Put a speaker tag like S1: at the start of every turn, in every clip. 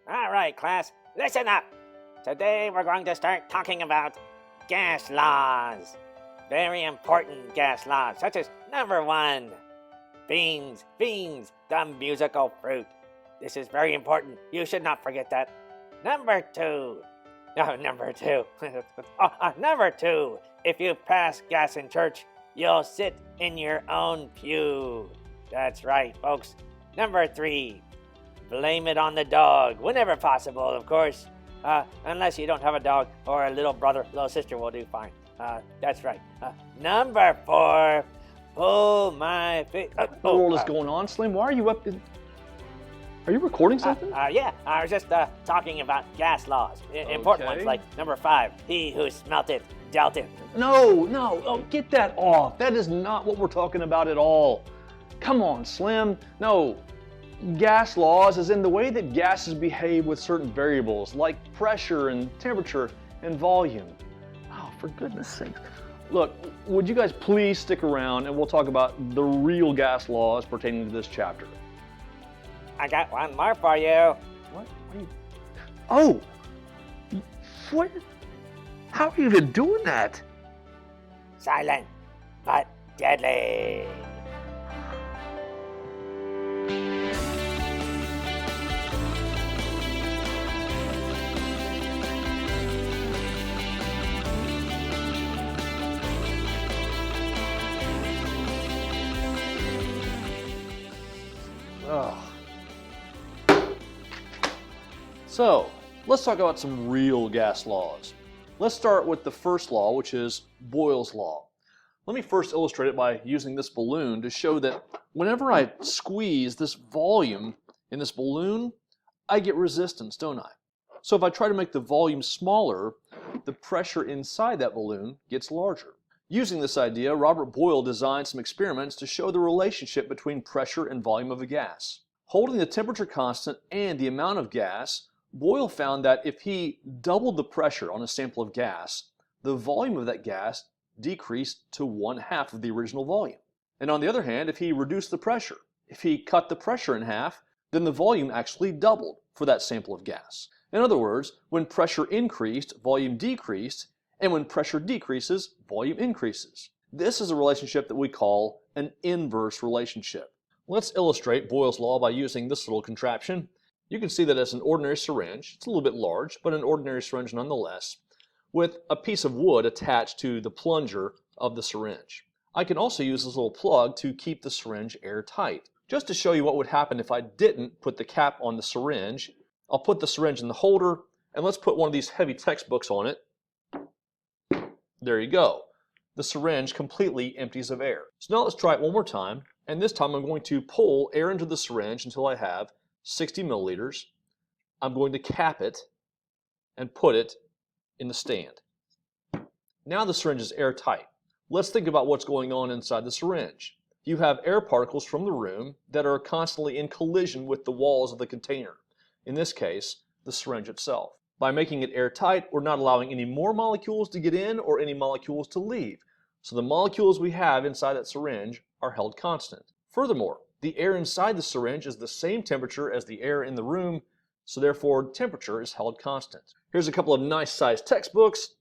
S1: All right, class, listen up. Today we're going to start talking about gas laws. Very important gas laws, such as number 1, beans, the musical fruit. This is very important. You should not forget that. Number 2. Number 2. Number 2. If you pass gas in church, you'll sit in your own pew. That's right, folks. Number 3. Blame it on the dog, whenever possible, of course. Unless you don't have a dog, or a little brother, little sister will do fine. That's right. Number 4. Pull my face.
S2: What the world is going on, Slim? Why are you up in... Are you recording something?
S1: Yeah, I was just talking about gas laws. Important ones like number 5. He who smelt it, dealt it.
S2: No, oh, get that off. That is not what we're talking about at all. Come on, Slim. No. Gas laws is in the way that gases behave with certain variables like pressure and temperature and volume. Oh, for goodness sake. Look, would you guys please stick around and we'll talk about the real gas laws pertaining to this chapter.
S1: I got one more for you.
S2: What are you... Oh! What? How are you even doing that?
S1: Silent, but deadly.
S2: So, let's talk about some real gas laws. Let's start with the first law, which is Boyle's law. Let me first illustrate it by using this balloon to show that whenever I squeeze this volume in this balloon, I get resistance, don't I? So if I try to make the volume smaller, the pressure inside that balloon gets larger. Using this idea, Robert Boyle designed some experiments to show the relationship between pressure and volume of a gas. Holding the temperature constant and the amount of gas, Boyle found that if he doubled the pressure on a sample of gas, the volume of that gas decreased to 1/2 of the original volume. And on the other hand, if he reduced the pressure, if he cut the pressure in half, then the volume actually doubled for that sample of gas. In other words, when pressure increased, volume decreased, and when pressure decreases, volume increases. This is a relationship that we call an inverse relationship. Let's illustrate Boyle's law by using this little contraption. You can see that it's an ordinary syringe. It's a little bit large, but an ordinary syringe nonetheless, with a piece of wood attached to the plunger of the syringe. I can also use this little plug to keep the syringe airtight. Just to show you what would happen if I didn't put the cap on the syringe, I'll put the syringe in the holder, and let's put one of these heavy textbooks on it. There you go. The syringe completely empties of air. So now let's try it one more time, and this time I'm going to pull air into the syringe until I have 60 milliliters. I'm going to cap it and put it in the stand. Now the syringe is airtight. Let's think about what's going on inside the syringe. You have air particles from the room that are constantly in collision with the walls of the container. In this case, the syringe itself. By making it airtight, we're not allowing any more molecules to get in or any molecules to leave. So the molecules we have inside that syringe are held constant. Furthermore, the air inside the syringe is the same temperature as the air in the room, so therefore temperature is held constant. Here's a couple of nice sized textbooks,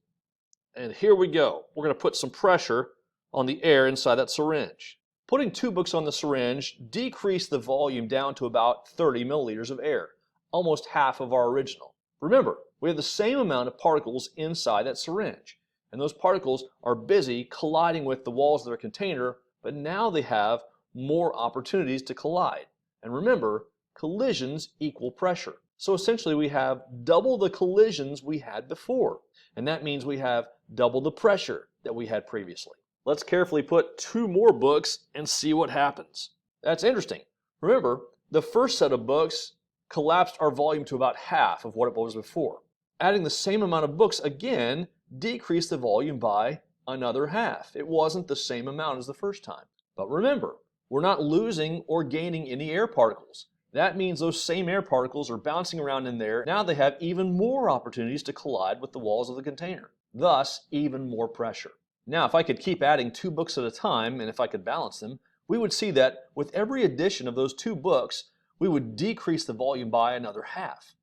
S2: and here we go. We're going to put some pressure on the air inside that syringe. Putting 2 books on the syringe decreased the volume down to about 30 milliliters of air, almost half of our original. Remember, we have the same amount of particles inside that syringe, and those particles are busy colliding with the walls of their container, but now they have more opportunities to collide. And remember, collisions equal pressure. So essentially we have double the collisions we had before, and that means we have double the pressure that we had previously. Let's carefully put 2 more books and see what happens. That's interesting. Remember, the first set of books collapsed our volume to about half of what it was before. Adding the same amount of books again decreased the volume by another half. It wasn't the same amount as the first time. But remember, we're not losing or gaining any air particles. That means those same air particles are bouncing around in there. Now they have even more opportunities to collide with the walls of the container, thus even more pressure. Now, if I could keep adding 2 books at a time, and if I could balance them, we would see that with every addition of those 2 books, we would decrease the volume by another half.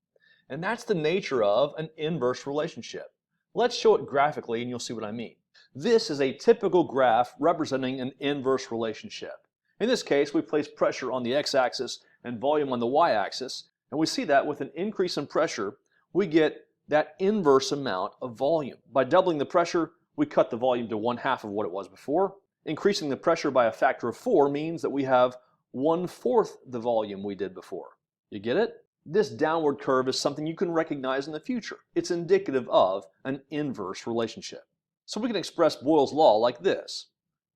S2: And that's the nature of an inverse relationship. Let's show it graphically and you'll see what I mean. This is a typical graph representing an inverse relationship. In this case, we place pressure on the x-axis and volume on the y-axis, and we see that with an increase in pressure, we get that inverse amount of volume. By doubling the pressure, we cut the volume to 1/2 of what it was before. Increasing the pressure by a factor of 4 means that we have 1/4 the volume we did before. You get it? This downward curve is something you can recognize in the future. It's indicative of an inverse relationship. So we can express Boyle's law like this.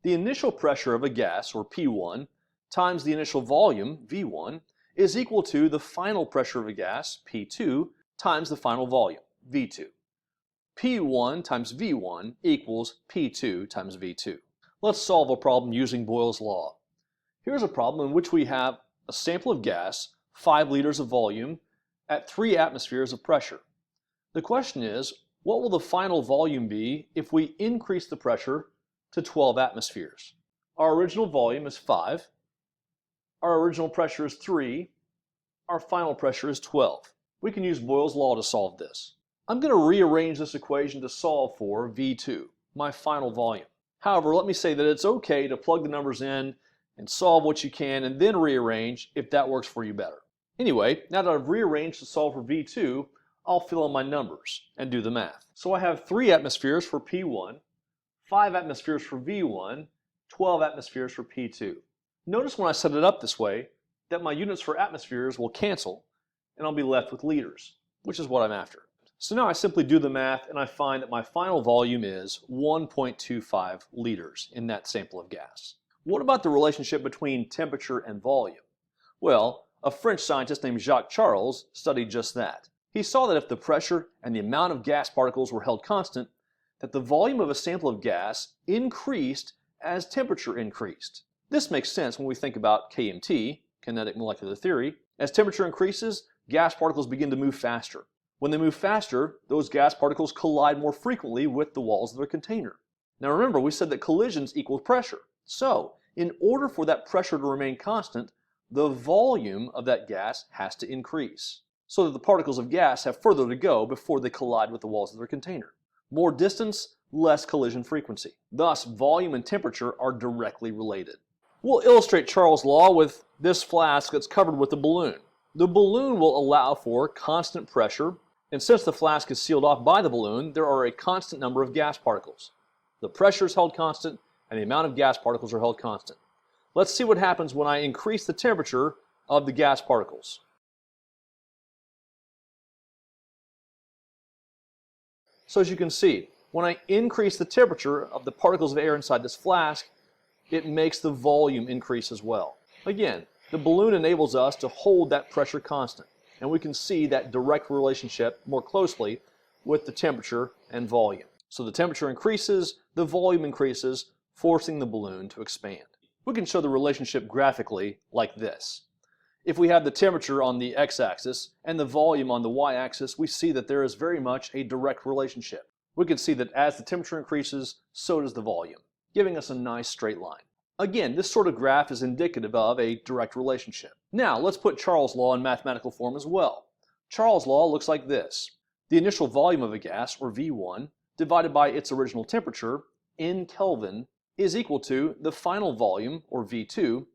S2: The initial pressure of a gas, or P1, times the initial volume, V1, is equal to the final pressure of a gas, P2, times the final volume, V2. P1 times V1 equals P2 times V2. Let's solve a problem using Boyle's law. Here's a problem in which we have a sample of gas, 5 liters of volume, at 3 atmospheres of pressure. The question is, what will the final volume be if we increase the pressure to 12 atmospheres? Our original volume is 5. Our original pressure is 3. Our final pressure is 12. We can use Boyle's law to solve this. I'm going to rearrange this equation to solve for V2, my final volume. However, let me say that it's okay to plug the numbers in and solve what you can and then rearrange if that works for you better. Anyway, now that I've rearranged to solve for V2, I'll fill in my numbers and do the math. So I have 3 atmospheres for P1, 5 atmospheres for V1, 12 atmospheres for P2. Notice when I set it up this way that my units for atmospheres will cancel and I'll be left with liters, which is what I'm after. So now I simply do the math and I find that my final volume is 1.25 liters in that sample of gas. What about the relationship between temperature and volume? Well, a French scientist named Jacques Charles studied just that. He saw that if the pressure and the amount of gas particles were held constant, that the volume of a sample of gas increased as temperature increased. This makes sense when we think about KMT, kinetic molecular theory. As temperature increases, gas particles begin to move faster. When they move faster, those gas particles collide more frequently with the walls of their container. Now remember, we said that collisions equal pressure. So, in order for that pressure to remain constant, the volume of that gas has to increase, so that the particles of gas have further to go before they collide with the walls of their container. More distance, less collision frequency. Thus, volume and temperature are directly related. We'll illustrate Charles' law with this flask that's covered with a balloon. The balloon will allow for constant pressure, and since the flask is sealed off by the balloon, there are a constant number of gas particles. The pressure is held constant, and the amount of gas particles are held constant. Let's see what happens when I increase the temperature of the gas particles. So as you can see, when I increase the temperature of the particles of air inside this flask, it makes the volume increase as well. Again, the balloon enables us to hold that pressure constant, and we can see that direct relationship more closely with the temperature and volume. So the temperature increases, the volume increases, forcing the balloon to expand. We can show the relationship graphically like this. If we have the temperature on the x-axis and the volume on the y-axis, we see that there is very much a direct relationship. We can see that as the temperature increases, so does the volume, giving us a nice straight line. Again, this sort of graph is indicative of a direct relationship. Now, let's put Charles' law in mathematical form as well. Charles' law looks like this. The initial volume of a gas, or V1, divided by its original temperature, in Kelvin, is equal to the final volume, or V2,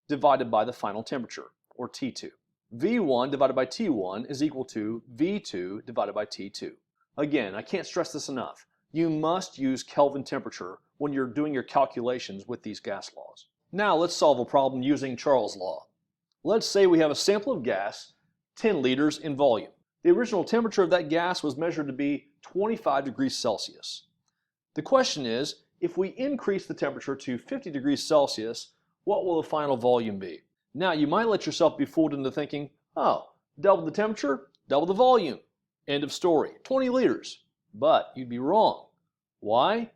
S2: divided by the final temperature, or T2. V1 divided by T1 is equal to V2 divided by T2. Again, I can't stress this enough. You must use Kelvin temperature when you're doing your calculations with these gas laws. Now let's solve a problem using Charles' law. Let's say we have a sample of gas, 10 liters in volume. The original temperature of that gas was measured to be 25 degrees Celsius. The question is, if we increase the temperature to 50 degrees Celsius, what will the final volume be? Now you might let yourself be fooled into thinking, oh, double the temperature, double the volume. End of story, 20 liters. But you'd be wrong. Why?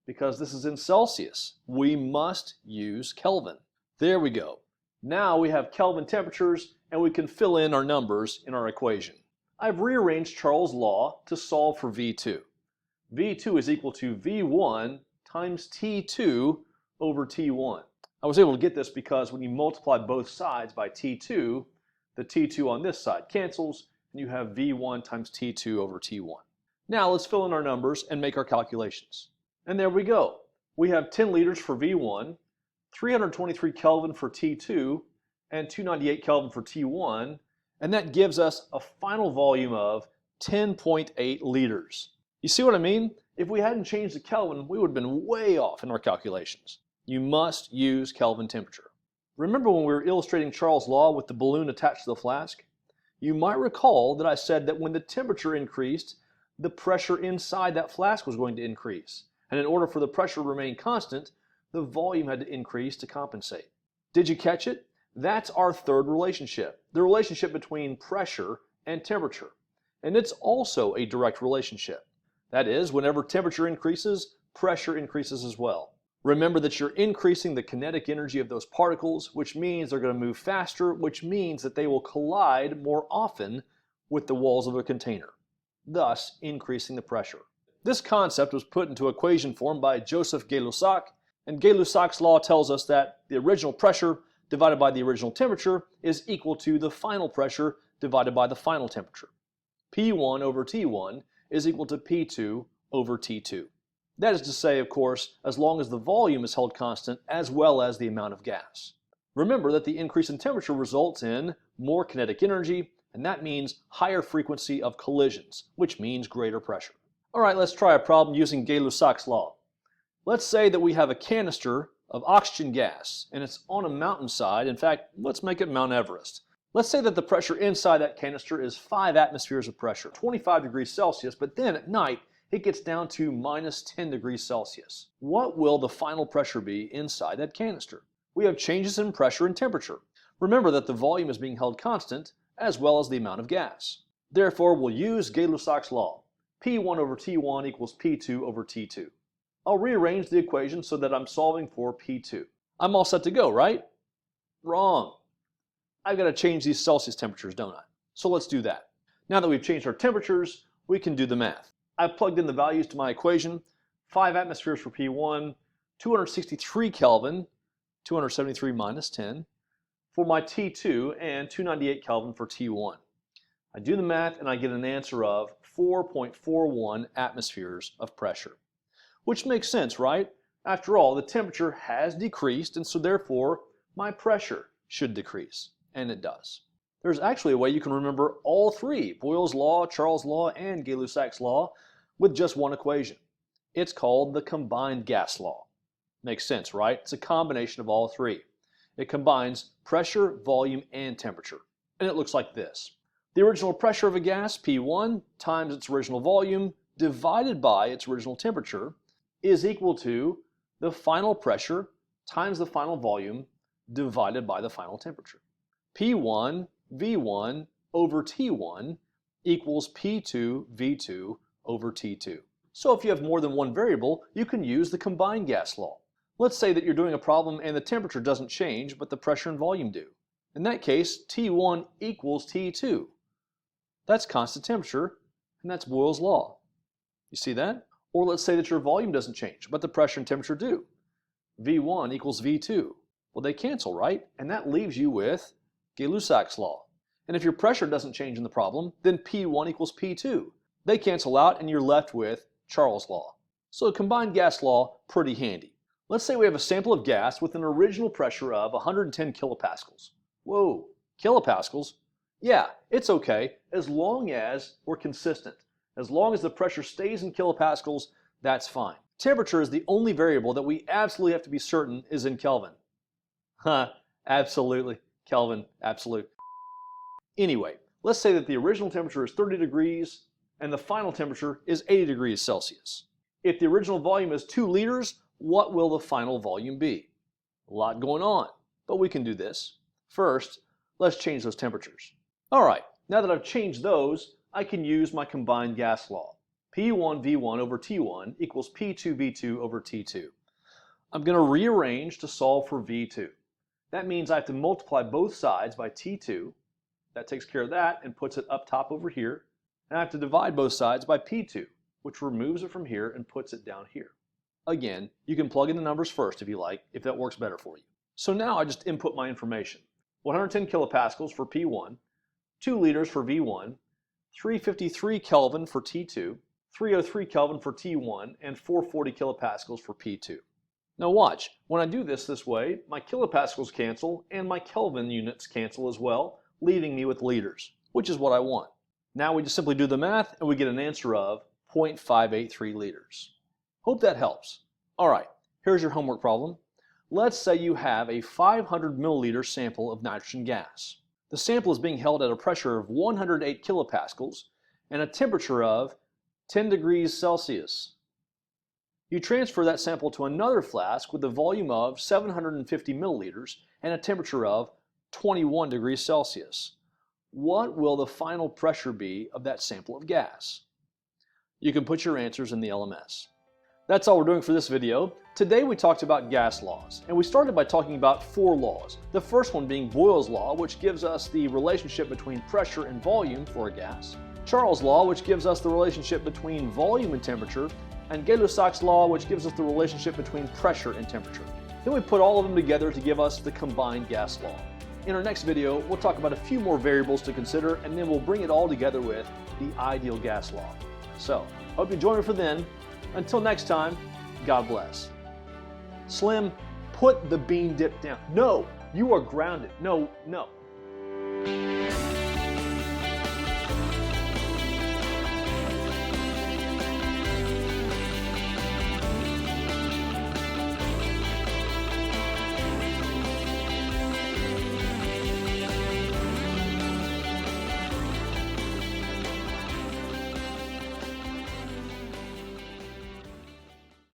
S2: Because this is in Celsius. We must use Kelvin. There we go. Now we have Kelvin temperatures and we can fill in our numbers in our equation. I've rearranged Charles' law to solve for V2. V2 is equal to V1 times T2 over T1. I was able to get this because when you multiply both sides by T2, the T2 on this side cancels and you have V1 times T2 over T1. Now let's fill in our numbers and make our calculations. And there we go. We have 10 liters for V1, 323 Kelvin for T2, and 298 Kelvin for T1, and that gives us a final volume of 10.8 liters. You see what I mean? If we hadn't changed the Kelvin, we would have been way off in our calculations. You must use Kelvin temperature. Remember when we were illustrating Charles' law with the balloon attached to the flask? You might recall that I said that when the temperature increased, the pressure inside that flask was going to increase. And in order for the pressure to remain constant, the volume had to increase to compensate. Did you catch it? That's our third relationship, the relationship between pressure and temperature. And it's also a direct relationship. That is, whenever temperature increases, pressure increases as well. Remember that you're increasing the kinetic energy of those particles, which means they're going to move faster, which means that they will collide more often with the walls of a container, thus increasing the pressure. This concept was put into equation form by Joseph Gay-Lussac, and Gay-Lussac's law tells us that the original pressure divided by the original temperature is equal to the final pressure divided by the final temperature. P1 over T1 is equal to P2 over T2. That is to say, of course, as long as the volume is held constant as well as the amount of gas. Remember that the increase in temperature results in more kinetic energy, and that means higher frequency of collisions, which means greater pressure. All right, let's try a problem using Gay-Lussac's law. Let's say that we have a canister of oxygen gas, and it's on a mountainside. In fact, let's make it Mount Everest. Let's say that the pressure inside that canister is 5 atmospheres of pressure, 25 degrees Celsius, but then at night, it gets down to minus 10 degrees Celsius. What will the final pressure be inside that canister? We have changes in pressure and temperature. Remember that the volume is being held constant, as well as the amount of gas. Therefore, we'll use Gay-Lussac's law. P1 over T1 equals P2 over T2. I'll rearrange the equation so that I'm solving for P2. I'm all set to go, right? Wrong. I've got to change these Celsius temperatures, don't I? So let's do that. Now that we've changed our temperatures, we can do the math. I've plugged in the values to my equation. 5 atmospheres for P1, 263 Kelvin, 273 minus 10, for my T2, and 298 Kelvin for T1. I do the math and I get an answer of 4.41 atmospheres of pressure. Which makes sense, right? After all, the temperature has decreased, and so therefore my pressure should decrease, and it does. There's actually a way you can remember all three, Boyle's law, Charles' law, and Gay-Lussac's law, with just one equation. It's called the combined gas law. Makes sense, right? It's a combination of all three. It combines pressure, volume, and temperature. And it looks like this. The original pressure of a gas, P1, times its original volume, divided by its original temperature, is equal to the final pressure times the final volume divided by the final temperature. P1 V1 over T1 equals P2 V2 over T2. So if you have more than one variable, you can use the combined gas law. Let's say that you're doing a problem and the temperature doesn't change, but the pressure and volume do. In that case, T1 equals T2. That's constant temperature, and that's Boyle's law. You see that? Or let's say that your volume doesn't change, but the pressure and temperature do. V1 equals V2. Well, they cancel, right? And that leaves you with Gay-Lussac's law. And if your pressure doesn't change in the problem, then P1 equals P2. They cancel out and you're left with Charles' law. So combined gas law, pretty handy. Let's say we have a sample of gas with an original pressure of 110 kilopascals. Whoa, kilopascals? Yeah, it's okay as long as we're consistent. As long as the pressure stays in kilopascals, that's fine. Temperature is the only variable that we absolutely have to be certain is in Kelvin. Absolutely. Kelvin, absolute. Anyway, let's say that the original temperature is 30 degrees and the final temperature is 80 degrees Celsius. If the original volume is 2 liters, what will the final volume be? A lot going on, but we can do this. First, let's change those temperatures. All right, now that I've changed those, I can use my combined gas law. P1 V1 over T1 equals P2 V2 over T2. I'm going to rearrange to solve for V2. That means I have to multiply both sides by T2. That takes care of that and puts it up top over here. And I have to divide both sides by P2, which removes it from here and puts it down here. Again, you can plug in the numbers first if you like, if that works better for you. So now I just input my information. 110 kilopascals for P1, 2 liters for V1, 353 Kelvin for T2, 303 Kelvin for T1, and 440 kilopascals for P2. Now watch, when I do this way, my kilopascals cancel and my Kelvin units cancel as well, leaving me with liters, which is what I want. Now we just simply do the math and we get an answer of 0.583 liters. Hope that helps. Alright, here's your homework problem. Let's say you have a 500 milliliter sample of nitrogen gas. The sample is being held at a pressure of 108 kilopascals and a temperature of 10 degrees Celsius. You transfer that sample to another flask with a volume of 750 milliliters and a temperature of 21 degrees Celsius. What will the final pressure be of that sample of gas? You can put your answers in the LMS. That's all we're doing for this video. Today we talked about gas laws, and we started by talking about 4 laws. The first one being Boyle's law, which gives us the relationship between pressure and volume for a gas. Charles' law, which gives us the relationship between volume and temperature, and Gay-Lussac's law, which gives us the relationship between pressure and temperature. Then we put all of them together to give us the combined gas law. In our next video, we'll talk about a few more variables to consider, and then we'll bring it all together with the ideal gas law. So, hope you join me for then. Until next time, God bless. Slim, put the bean dip down. No, you are grounded. No.